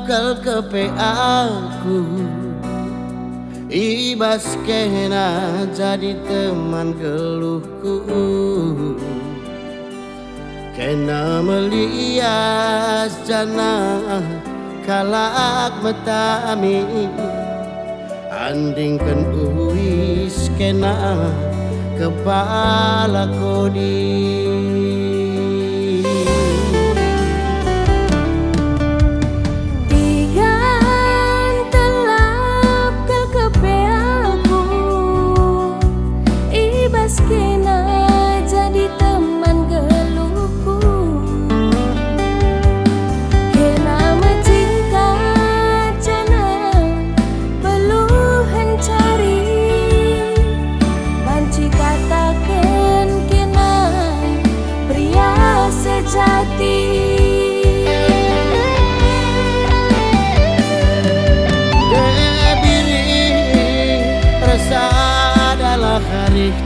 kel kepe aku ibas kena jadi teman geluhku, kena melias jana kalak metami andingkan uis kena kepala kodi.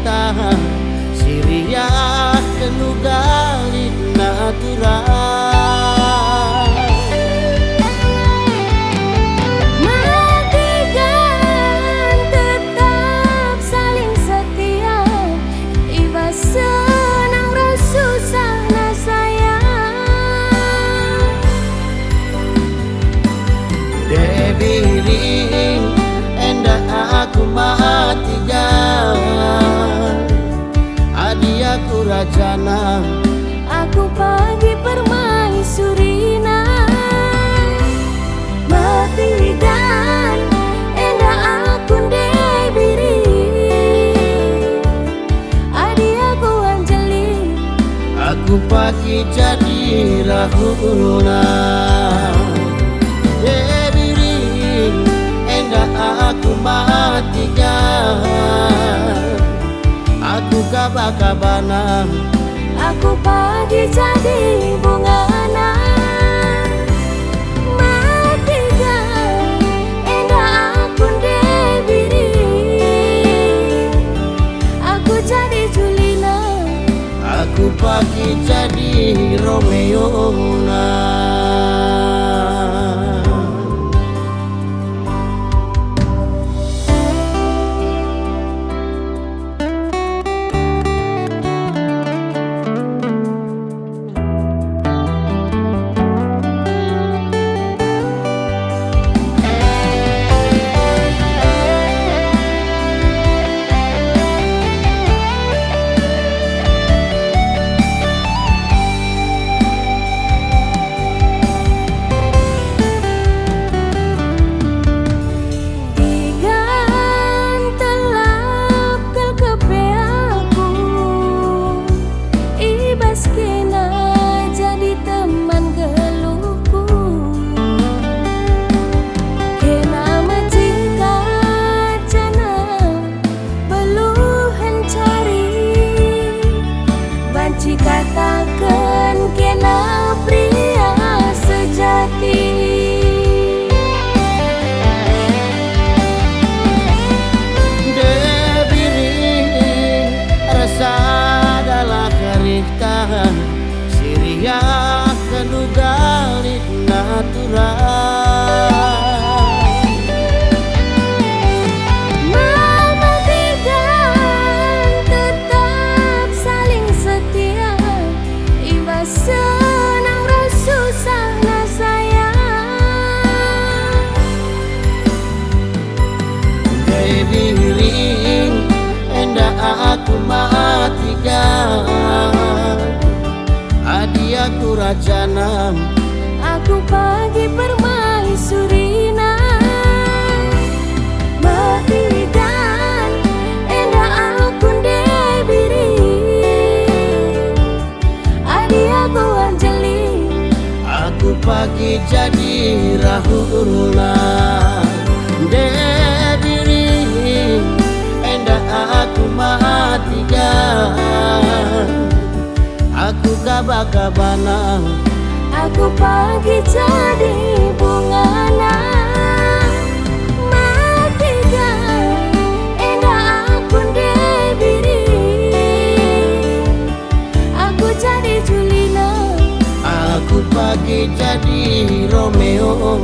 Tahan Syria kenugali natural matikan tetap saling setia ibas senang susah na sayang debiring endah aku matikan aku rajana, aku pagi permaisurina, mati dan endah aku debiri, adi aku anjali, aku pagi jadi rahuna, debiri endah aku matikan. Aku kabana, aku pagi jadi bungana, matikan endah aku debiri, aku jadi Julina, aku pagi jadi Romeo na. Katakan kena pria sejati debiri rasa adalah keriktahan Syria kenugali natural aku matikan adi aku rajana, aku pagi permaisurina, mati dan endah aku debiri, adi aku anjali, aku pagi jadi rahuna, debiri endah aku matikan, aku kabana, aku pagi jadi bungana, matikan endah aku debiri, aku jadi Julina, aku pagi jadi Romeo